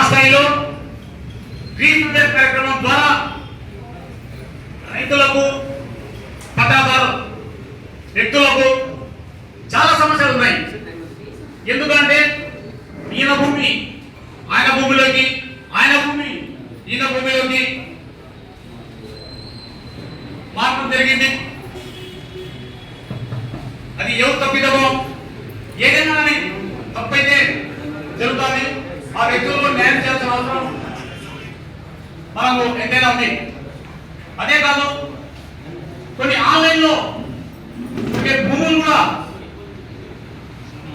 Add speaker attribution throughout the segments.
Speaker 1: స్థాయిలో రీసెంట్ కార్యక్రమం ద్వారా రైతులకు పట్టాదారు వ్యక్తులకు చాలా సమస్యలు ఉన్నాయి. ఎందుకంటే ఈయన భూమి ఆయన భూమిలోకి, ఆయన భూమి ఈయన భూమిలోకి మార్పు జరిగింది. అది ఎవరు తప్పిదమో ఏదైనా తప్పైతే జరుగుతుంది. ఆ వ్యక్తులకు న్యాయం చేయాల్సిన అవసరం మనకు ఎంతైనా ఉంది. అదే కాదు, కొన్ని ఆన్లైన్లో భూములు కూడా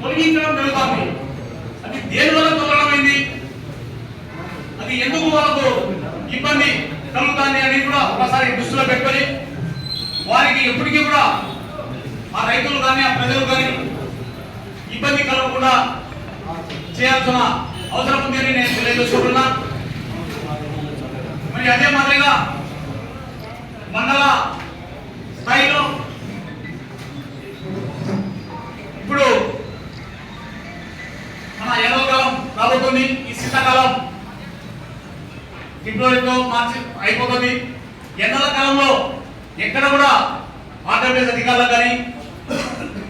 Speaker 1: తొలగించడం జరుగుతుంది. అది దేని వల్ల తొలగడమైంది, అది ఎందుకు వాళ్ళకు ఇబ్బంది కలుగుతుంది అని కూడా ఒకసారి దృష్టిలో పెట్టుకొని వారికి ఎప్పటికీ కూడా ఆ రైతులు కానీ ఆ ప్రజలు కానీ ఇబ్బంది కలగకుండా చేయాల్సిన అవసరం ఉంది అని నేను తెలియజేసుకుంటున్నా. మరి అదే మాదిరిగా మండల స్థాయిలో ఇప్పుడు మన ఎండాకాలం రాబోతుంది. ఈ శీతాకాలం ఫిబ్రవరితో మార్చి అయిపోతుంది. ఎండల కాలంలో ఎక్కడ కూడా వాటర్ బేస్ అధికారులు కానీ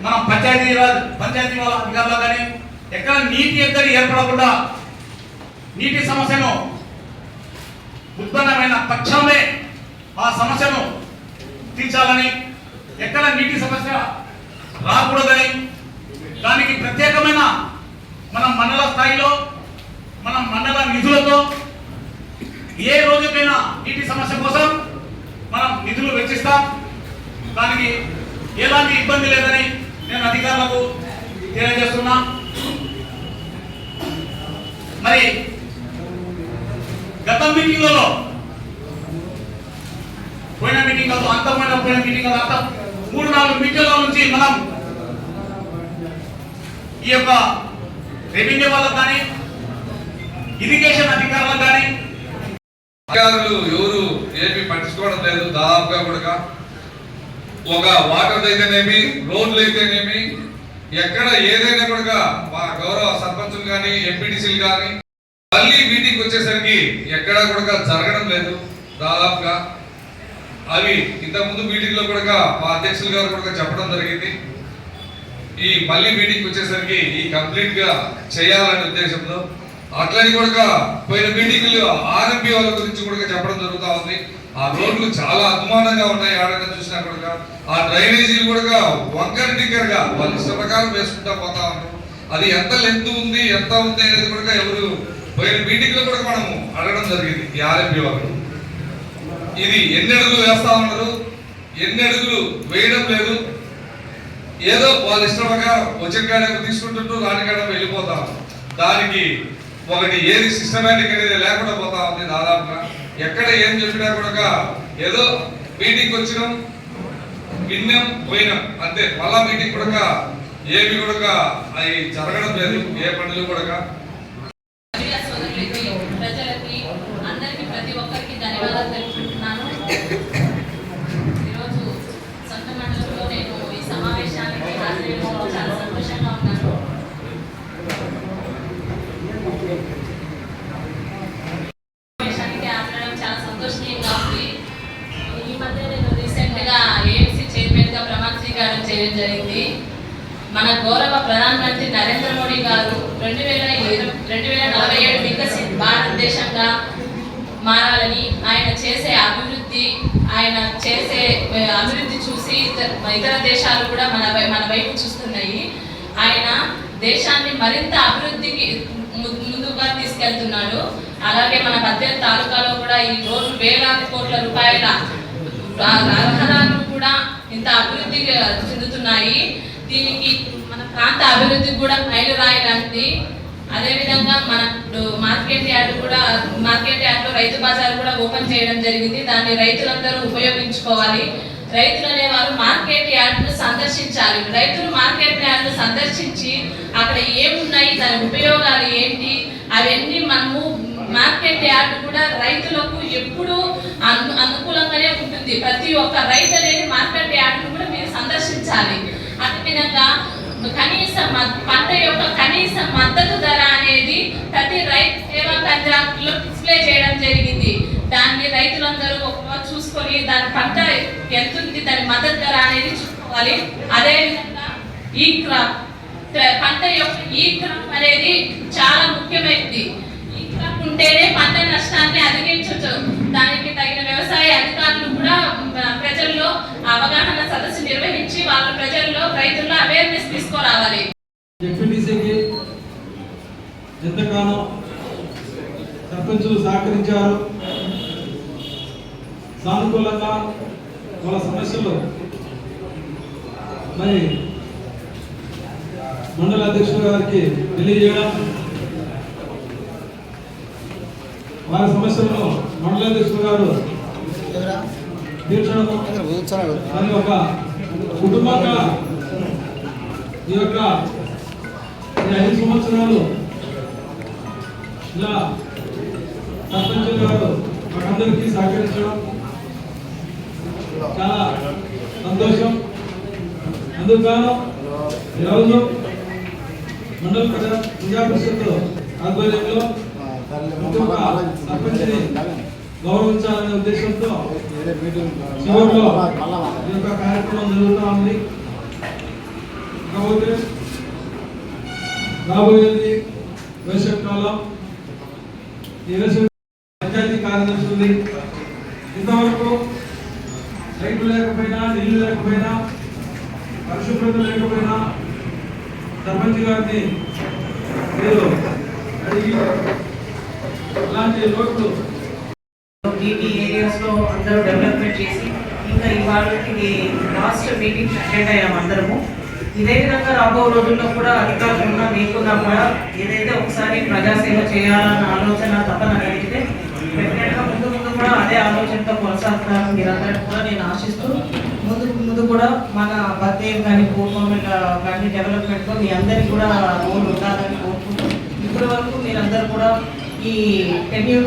Speaker 1: మన పంచాయతీ వాళ్ళ అధికారులు కానీ ఎక్కడ నీటి ఎద్దడి ఏర్పడకుండా నీటి సమస్యను ఉత్పన్నమైన తక్షణమే ఆ సమస్యను తీర్చాలని, ఎక్కడ నీటి సమస్య రాకూడదని, దానికి ప్రత్యేకమైన మన మండల స్థాయిలో మన మండల నిధులతో ఏ రోజుకైనా నీటి సమస్య కోసం మనం నిధులు వెచ్చిస్తాం. దానికి ఎలాంటి ఇబ్బంది లేదని నేను అధికారులకు తెలియజేస్తున్నా. మరి గత మీటింగ్లలో పోయిన మీటింగ్ కాదు, పోయిన మీటింగ్ కాదు, అంత 3-4 మీటింగ్ల నుంచి మనం ఈ యొక్క రెవెన్యూ వాళ్ళకు కానీ ఇరిగేషన్ అధికారులకు కానీ
Speaker 2: అధికారులు ఎవరు ఏమి పట్టించుకోవడం లేదు. దాదాపుగా కూడా ఒక వాటర్ అయితేనేమి, రోడ్లు అయితేనేమి, ఎక్కడ ఏదైనా కూడా మా గౌరవ సర్పంచులు కానీ ఎంపీటీసీలు కానీ మళ్ళీ మీటింగ్ వచ్చేసరికి ఎక్కడా కూడా జరగడం లేదు. దాదాపుగా అవి ఇంతకుముందు మీటింగ్ లో కూడా మా అధ్యక్షులు గారు కూడా చెప్పడం జరిగింది. ఈ మళ్ళీ మీటింగ్ వచ్చేసరికి ఈ కంప్లీట్ గా చేయాలనే ఉద్దేశంలో అట్లని కూడా పోయిన మీటింగ్లు ఆర్ఎంపీ వాళ్ళ గురించి కూడా చెప్పడం జరుగుతూ ఉంది. ఆ రోడ్లు చాలా అద్మానంగా ఉన్నాయి. ఆడగా చూసినా కూడా ఆ డ్రైనేజీలు కూడా వంకర టిక్కర్ గా వాళ్ళు ఇష్ట ప్రకారం వేసుకుంటా పోతా ఉన్నారు. అది ఎంత లెంత్ ఉంది, ఎంత ఉంది అనేది కూడా ఎవరు పోయిన మీటింగ్ లో కూడా మనము అడగడం జరిగింది. ఈ ఆర్ఎంపీ వాళ్ళు ఇది ఎన్ని అడుగులు వేస్తా ఉన్నారు, ఎన్ని అడుగులు వేయడం లేదు. ఏదో వాళ్ళ ఇష్టం ప్రకారం వచ్చిన కాడ తీసుకుంటుంటూ రాని కాడ వెళ్ళిపోతాం. దానికి ఒకటి ఏది సిస్టమేటిక్ అనేది లేకుండా పోతా ఉంది. దాదాపుగా ఎక్కడ ఏం చెప్పినా కూడా ఏదో మీటింగ్ వచ్చినాం, విన్నాం, పోయినాం అంతే. మళ్ళా మీటింగ్ కూడా ఏమి కూడా అవి జరగడం లేదు. ఏ పనులు కూడా
Speaker 3: ప్రజలకి అందరికి ప్రతి ఒక్కరికి ధన్యవాదాలు తెలుపుకుంటున్నాను. ఈరోజు సొంత మండలంలో నేను ఈ సమావేశానికి హాజరయ్యడంలో చాలా సంతోషంగా ఉన్నాను. సమావేశానికి హాజరడం చాలా సంతోషనీయంగా ఉంది. ఈ మధ్య నేను రీసెంట్ గా ఏఎంసీ చైర్మన్ గా ప్రమాణ స్వీకారం చేయడం జరిగింది. మన గౌరవ ప్రధానమంత్రి నరేంద్ర మోడీ గారు 2047 వికసిత్ భారతదేశంగా మారాలని, ఆయన చేసే అభివృద్ధి చూసి ఇతర దేశాలు కూడా మన వైపు చూస్తున్నాయి. ఆయన దేశాన్ని మరింత అభివృద్ధికి ముందుగా తీసుకెళ్తున్నాడు. అలాగే మన భద్రత తాలూకాలో కూడా ఈ రోడ్లు వేలాది కోట్ల రూపాయల రహదారులు కూడా ఇంత అభివృద్ధి చెందుతున్నాయి. దీనికి మన ప్రాంత అభివృద్ధికి కూడా మైలురాయి లాంటిది. అదేవిధంగా మన మార్కెట్ యార్డ్ లో రైతు బజార్ కూడా ఓపెన్ చేయడం జరిగింది. దాన్ని రైతులందరూ ఉపయోగించుకోవాలి. రైతులు అనేవారు మార్కెట్ యార్డ్ను సందర్శించాలి. రైతులు మార్కెట్ యార్డ్ను సందర్శించి అక్కడ ఏమున్నాయి, దాని ఉపయోగాలు ఏంటి, అవన్నీ మనము మార్కెట్ యార్డ్ కూడా రైతులకు ఎప్పుడు అనుకూలంగానే ఉంటుంది. ప్రతి ఒక్క రైతు అనేది మార్కెట్ యార్డ్ను కూడా మీరు సందర్శించాలి. అదేవిధంగా కనీస పంట యొక్క కనీస మద్దతు ధర అనేది ప్రతి రైతు సేవా కేంద్రాల రైతులందరూ ఒక చూసుకొని దాని పంట ఎంత ఉంది, దాని మద్దతు ధర అనేది చూసుకోవాలి. అదే విధంగా ఈ క్రాప్ పంట యొక్క ఈ క్రాప్ అనేది చాలా ముఖ్యమైనది. ఈ క్రాప్ ఉంటేనే పంట నష్టాన్ని అధిగమించవచ్చు. దానికి తగిన వ్యవసాయ అధికారులు కూడా ప్రజల్లో అవగాహన సదస్సు నిర్వహించి వాళ్ళ ప్రజల్లో రైతుల్లో అవేర్నెస్ తీసుకురావాలి.
Speaker 4: జెడ్పీటీసీకి ఎంతగానో సర్పంచులు సహకరించారు. సానుకూలంగా వాళ్ళ సమస్యలు మరి మండల అధ్యక్షుల గారికి తెలియజేయడం, వారి సమస్యలను మండల అధ్యక్షులు గారు తీర్చడము, మరి ఒక కుటుంబంగా ఈ యొక్క 5 సంవత్సరాలు ఇలా సర్పంచులు గారు మాకందరికీ సహకరించడం చాలా సంతోషం. అందుకు ఈరోజు మండల ప్రజా పరిషత్ ఆధ్వర్యంలో ప్రతి ఒక్క సర్పంచ్ని గౌరవించాలనే ఉద్దేశంతో చివరిలో ఈ యొక్క కార్యక్రమం జరుగుతూ ఉంది. కాకపోతే రాబోయేది వేసవికాలం. ఈ వేసవి పంచాయతీ కార్యదర్శి ఉంది. ఇంతవరకు రైతు లేకపోయినా, నీళ్లు లేకపోయినా, పరిశుభ్రత లేకపోయినా సర్పంచ్ గారిని మీరు అడిగి అలాంటి లోట్లు
Speaker 5: ఈ ఏరియాస్ లో అందరూ డెవలప్మెంట్ చేసి ఇంకా ఇవాళకి లాస్ట్ మీటింగ్ అటెండ్ అయ్యాము అందరము. ఇదే విధంగా రాబో రోజుల్లో కూడా అధికారులు ఉన్నా మీకున్నా కూడా ఏదైతే ఒకసారి ప్రజాసేవ చేయాలన్న ఆలోచన తపన కలిగితే డెఫినెట్గా ముందు కూడా అదే ఆలోచనతో కొనసాగుతారని మీరందరూ కూడా నేను ఆశిస్తూ ముందు కూడా మన బద్దేవ్ కానీ పూర్వం కానీ డెవలప్మెంట్లో మీ అందరికీ కూడా రోల్ ఉండాలని కోరుకుంటూ ఇప్పటి వరకు మీరందరూ కూడా ఈ టెన్యూర్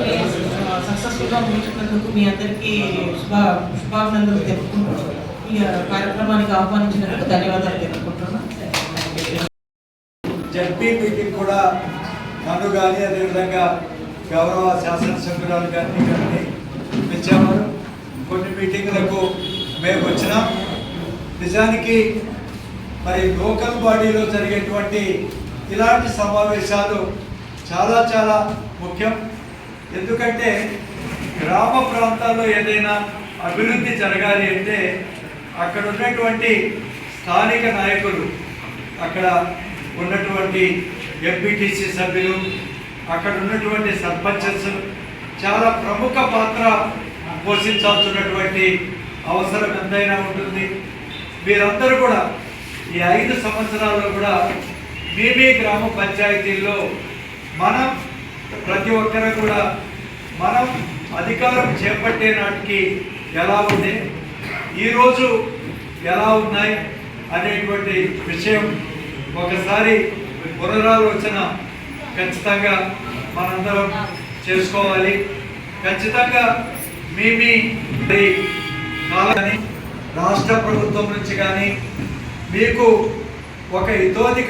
Speaker 5: సక్సెస్ఫుల్గా ముగించుకున్నందుకు మీ అందరికీ శుభాభినందనలు తెలుపుకుంటూ ఈ కార్యక్రమానికి ఆహ్వానించినందుకు ధన్యవాదాలు తెలుపుకుంటున్నాను.
Speaker 6: జడ్పీ మీటింగ్ కూడా నన్ను కానీ అదేవిధంగా గౌరవ శాసనసభ్యురాలు గారిని కానీ పిలిచాము. కొన్ని మీటింగ్లకు మేము వచ్చినాం. నిజానికి మరి లోకల్ బాడీలో జరిగేటువంటి ఇలాంటి సమావేశాలు చాలా చాలా ముఖ్యం. ఎందుకంటే గ్రామ ప్రాంతాల్లో ఏదైనా అభివృద్ధి జరగాలి అంటే అక్కడ ఉన్నటువంటి స్థానిక నాయకులు, అక్కడ ఉన్నటువంటి ఎంపీటీసీ సభ్యులు, అక్కడ ఉన్నటువంటి సర్పంచెస్ చాలా ప్రముఖ పాత్ర పోషించాల్సినటువంటి అవసరం ఎంతైనా ఉంటుంది. మీరందరూ కూడా ఈ 5 సంవత్సరాల్లో కూడా మీ గ్రామ పంచాయతీల్లో మనం ప్రతి ఒక్కరు కూడా మనం అధికారం చేపట్టే నాటికి ఎలా ఉంది, ఈరోజు ఎలా ఉన్నాయి అనేటువంటి విషయం ఒకసారి పునరాలోచన ఖచ్చితంగా మనందరం చేసుకోవాలి. ఖచ్చితంగా మీ కానీ రాష్ట్ర ప్రభుత్వం నుంచి కానీ మీకు ఒక హితోధిక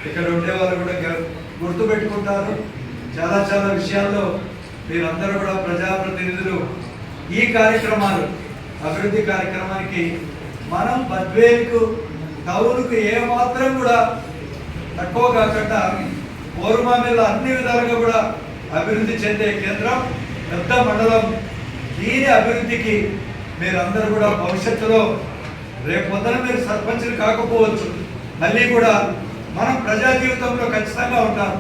Speaker 6: ఇక్కడ ఉండేవాళ్ళు కూడా గుర్తుపెట్టుకుంటారు. చాలా చాలా విషయాల్లో మీరందరూ కూడా ప్రజాప్రతినిధులు ఈ కార్యక్రమాలు అభివృద్ధి కార్యక్రమానికి మనం బద్వేలుకు టౌన్కు ఏమాత్రం కూడా తక్కువ కాకుండా ఓరుమామిల్లో అన్ని విధాలుగా కూడా అభివృద్ధి చెందే కేంద్రం, పెద్ద మండలం. దీని అభివృద్ధికి మీరందరూ కూడా భవిష్యత్తులో రేపు పొద్దున మీరు సర్పంచులు కాకపోవచ్చు, మళ్ళీ కూడా మనం ప్రజా జీవితంలో ఖచ్చితంగా ఉంటారు.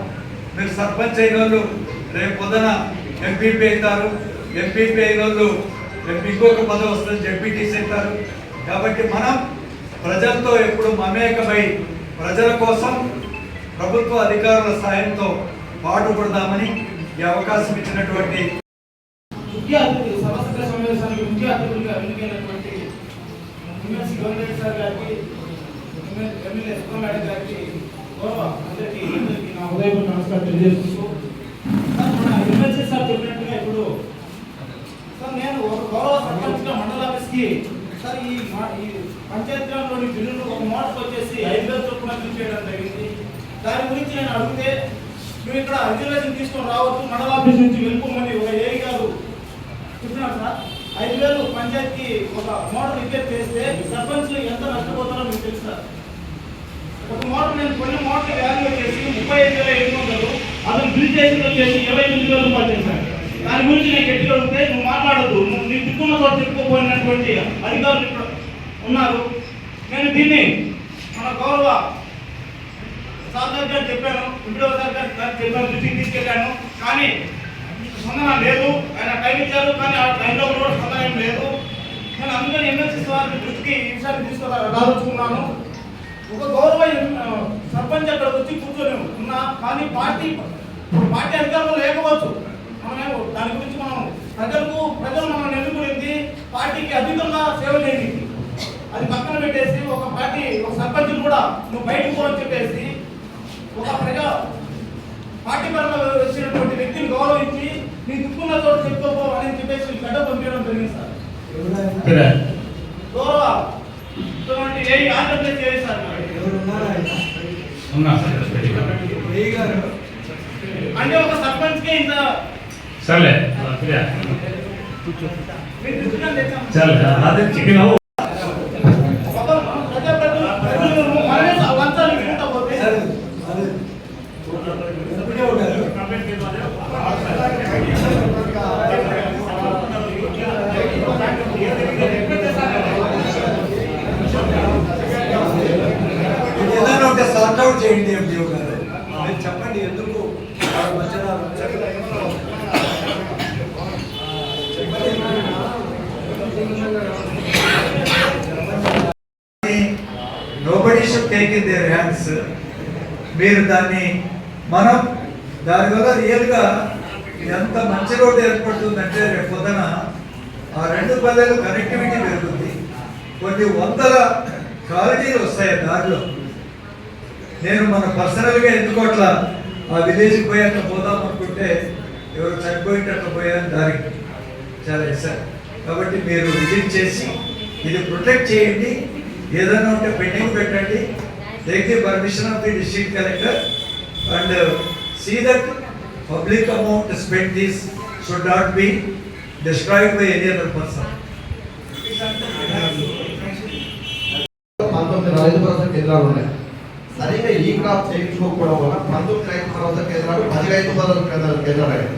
Speaker 6: మీరు సర్పంచ్ అయిన వాళ్ళు రేపు పొద్దున ఎంపీపీ అవుతారు, ఎంపీపీ అయిన వాళ్ళు ఇంకొక పదవి వస్తుంది, జెడ్పీటీసీ అవుతారు. కాబట్టి మనం ప్రజలతో ఎప్పుడు మమేకమై ప్రజల కోసం ప్రభుత్వ అధికారుల సాయంతో పాటుపడదామని ఈ అవకాశం ఇచ్చినటువంటి
Speaker 4: ముఖ్య అతిథి సమస్య సమావేశానికి ముఖ్య అతిథులుగా ఎన్నికైనటువంటి ఎమ్మెల్సీ గవర్నమెంట్ సార్ గారికి, ఎమ్మెల్యే సుబ్రహ్మణ్యం గారికి, అందరికీ నా ఉదయపూర్వక నమస్కారం తెలియజేసుకుంటూ, మన ఎమ్మెల్సీ సార్ చెప్పినట్టుగా ఇప్పుడు సార్ నేను ఒక గౌరవ సర్పంచ్గా మండల ఆఫీస్కి సార్ ఈ పంచాయతీరాజ్లోని బిల్లులు ఒక మోడల్కి వచ్చేసి 5,000 చొప్పున బిల్ చేయడం జరిగింది. దాని గురించి నేను అడిగితే నువ్వు ఇక్కడ రిజర్వేషన్ తీసుకొని రావద్దు, మండల ఆఫీస్ నుంచి వెళ్ళిపోమని ఒక ఏఈ గారు చూస్తున్నారు సార్, 5,000 పంచాయతీకి ఒక మోటార్ రిపేర్ చేస్తే సర్పంచ్లు ఎంత నష్టపోతారో మీకు తెలుసు సార్. ఒక మోటార్ నేను కొన్ని మోటార్ వాల్యూ వచ్చేసి 35,700, అతను బిల్ చేసింది వచ్చేసి 28,000 రూపాయలు చేశాను. దాని గురించి నేను గట్టిగా అడిగితే నువ్వు మాట్లాడద్దు, నువ్వు నీ దిక్కున్న చోట చెప్పుకోపోయినటువంటి అధికారులు ఇక్కడ ఉన్నారు. నేను దీన్ని మన గౌరవ సార్ గారు చెప్పాను, ఇంట్లో సార్ గారు చెప్పాను, దృష్టికి తీసుకెళ్ళాను. కానీ స్పందన లేదు. ఆయన టైం ఇచ్చారు కానీ ఆ టైంలో కూడా స్పందన ఏం లేదు. నేను అందుకని ఎమ్మెల్సీ వారి దృష్టికి ఈ విషయాన్ని తీసుకురాదలుచుకున్నాను. ఒక గౌరవ సర్పంచ్ అక్కడికి వచ్చి కూర్చొని ఉన్నా కానీ పార్టీ అధికారంలో లేకపోవచ్చు. మనమేమో దాని గురించి మనం ప్రజలు మనం ఎన్నుకునేది పార్టీకి అధికంగా సేవ చేయండి. అది పక్కన పెట్టేసి ఒక సర్పంచ్ కూడా నువ్వు బయటకు పోవని చెప్పేసి ఒక పార్టీ పరంగా వచ్చినటువంటి వ్యక్తిని గౌరవించి నీ దుక్కున్న చోట చెప్పుకోపో అని చెప్పేసి గడ్డ పంపించడం జరిగింది సార్. గౌరవ ఆంధ్రప్రదేశ్ చేయండి సార్. అంటే ఒక సర్పంచ్ కే ఇంత
Speaker 1: సర్లే అదే చికెన్
Speaker 6: ఏదైనా ఒక సార్ట్అవుట్ చేయండి ఎంపీఓ గారు. మీరు చెప్పండి ఎందుకు nobody should take in their hands. మీరు దాని వల్ల రియల్గా ఎంత మంచి రోడ్డు ఏర్పడుతుందంటే రేపు పొద్దున ఆ రెండు పల్లెలు కనెక్టివిటీ పెరుగుతుంది. కొన్ని వందల కాలనీలు వస్తాయి దారిలో. నేను మన పర్సనల్గా ఎందుకు అట్లా ఆ విలేజ్కి పోయి అట్లా పోదాం అనుకుంటే ఎవరు చనిపోయింటే అట్లా పోయాను దారికి చాలా ఇస్తారు. కాబట్టి మీరు విజిట్ చేసి ఇది ప్రొటెక్ట్ చేయండి. ఏదైనా ఉంటే పెండింగ్ పెట్టండి. Take the permission of the district collector and see that public amount spend this should not be destroyed by any other person.
Speaker 7: 19 Rythu భరోసా కేంద్రాలు ఉన్నాయి. సరిగ్గా ఈ క్రాప్ చేయించుకోకపోవడం వల్ల 19 రైతు భరోసా కేంద్రాలు 10 రైతు భరోసా కేంద్రాలు అయ్యాయి.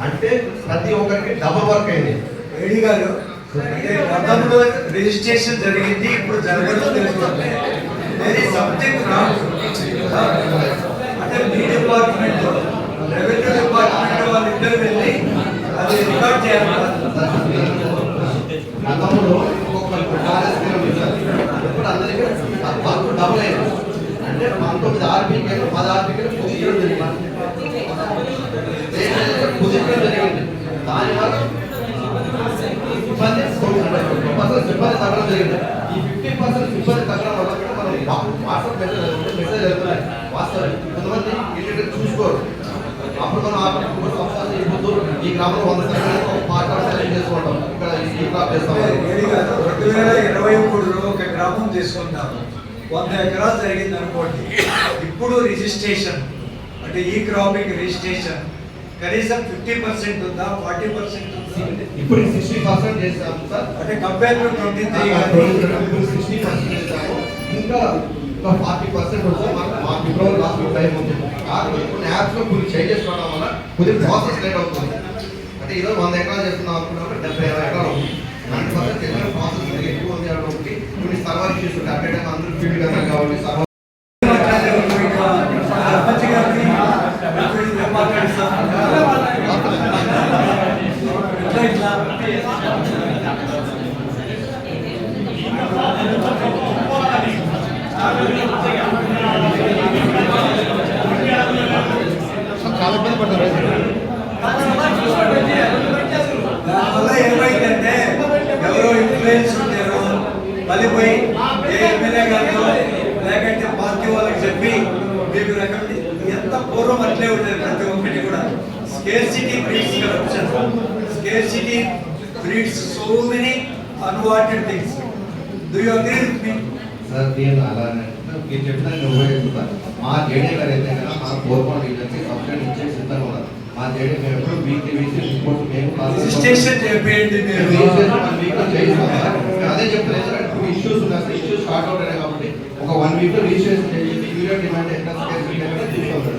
Speaker 7: అంటే ప్రతి ఒక్కరికి డబుల్ వర్క్ అయింది.
Speaker 6: ఏడి గారు గతంలో రిజిస్ట్రేషన్ జరిగింది, ఇప్పుడు జరగడం తెలుస్తుంది. Very something wrong. అంటే మీ డిపార్ట్మెంట్ రెవెన్యూ డిపార్ట్మెంట్ వాళ్ళు ఇద్దరు వెళ్ళి అది రికార్డ్ చేయాలి.
Speaker 7: గతంలో ఒక్కొక్కరు ఇప్పుడు అందరికీ వర్క్ డబుల్ అయింది. అంటే 19 ఆర్బీకేలు 10 ఆర్బీకేలు కుదించడం జరిగింది. దానివల్ల సిబ్బంది తగ్గడం జరిగింది. ఈ 50% సిబ్బంది తగ్గడం వల్ల కూడా మనం వాట్సాప్ మెసేజ్ వెళ్తున్నాయి. వాస్తవం కొంతమంది ఇంటి చూసుకోరు. అప్పుడు మనం ఇప్పుడు ఈ గ్రామంలో 100 సంఘాలు పార్టీ సెలెక్ట్ చేసుకుంటాం. ఇక్కడ ఈ క్రాప్ చేస్తాం.
Speaker 6: 2023లో ఒక గ్రామం తీసుకుంటాము, 100 ఎకరాలు జరిగింది అనుకోండి. ఇప్పుడు రిజిస్ట్రేషన్ అంటే ఈ క్రాపింగ్ రిజిస్ట్రేషన్ కనీసం 50% ఉందా, 40% ఉందా?
Speaker 7: ఇప్పుడు 60% చేసాము సార్.
Speaker 6: అంటే కంపేర్ టు 23
Speaker 7: 60% చేసాము. ఇంకా 40% వస్తే మా ఫిబ్రవరి లాస్ట్ టైం ఉంది. కాకపోతే కొన్ని యాప్స్ లో కొన్ని చేంజెస్ రావడం వల్ల కొద్దిగా ప్రాసెస్ లేట్ అవుతుంది. అంటే ఈరోజు 100 ఎకరాలు చేస్తున్నాం అనుకున్నప్పుడు 70 ఎకరాలు అవుతుంది. 90% చేసిన ప్రాసెస్ ఎక్కువ ఉంది కాబట్టి కొన్ని సర్వర్ ఇష్యూస్ ఉంటాయి. అప్డేట్ అందరూ ఫీల్డ్ కదా కావాలి. సర్వర్ చాలా ఇబ్బంది పడతారు.
Speaker 6: దానివల్ల ఏమైందంటే ఎవరో ఇన్ఫ్లుయెన్స్ ఉంటారో మళ్ళీపోయి ఏ ఎమ్మెల్యే గారు లేకంటే పార్టీ వాళ్ళకి చెప్పి మీకు రకం ఎంత పూర్వం అట్లే ఉండేది. ప్రతి ఒక్కటి కూడా scarcity breeds corruption, scarcity breeds so many unwanted things. Do you agree with me?
Speaker 7: Sir నేను అలానే మీరు చెప్పిన ఉపయోగిస్తా. మా జేడీ గారు అయితే కనుక మన 4.8 సబ్సిడీ ఇచ్చే సిద్ధంగా ఉన్నారు. మా జేడీ మేము ఎప్పుడు వీక్లీ రిపోర్ట్ మేము
Speaker 6: రిజిస్ట్రేషన్ చేయండి మీరు.
Speaker 7: రిజిస్ట్రేషన్ 1 వీక్ లో చేయిస్తాం కదా. అదే చెప్తాను సార్, 2 ఇష్యూస్ ఉన్నాయి. ఇష్యూస్ స్టార్ట్ అవుతాయి కాబట్టి ఒక 1 వీక్ లో రిజిస్ట్రేషన్ చేసి యూరియా డిమాండ్ ఎంత చూసుకోవాలి.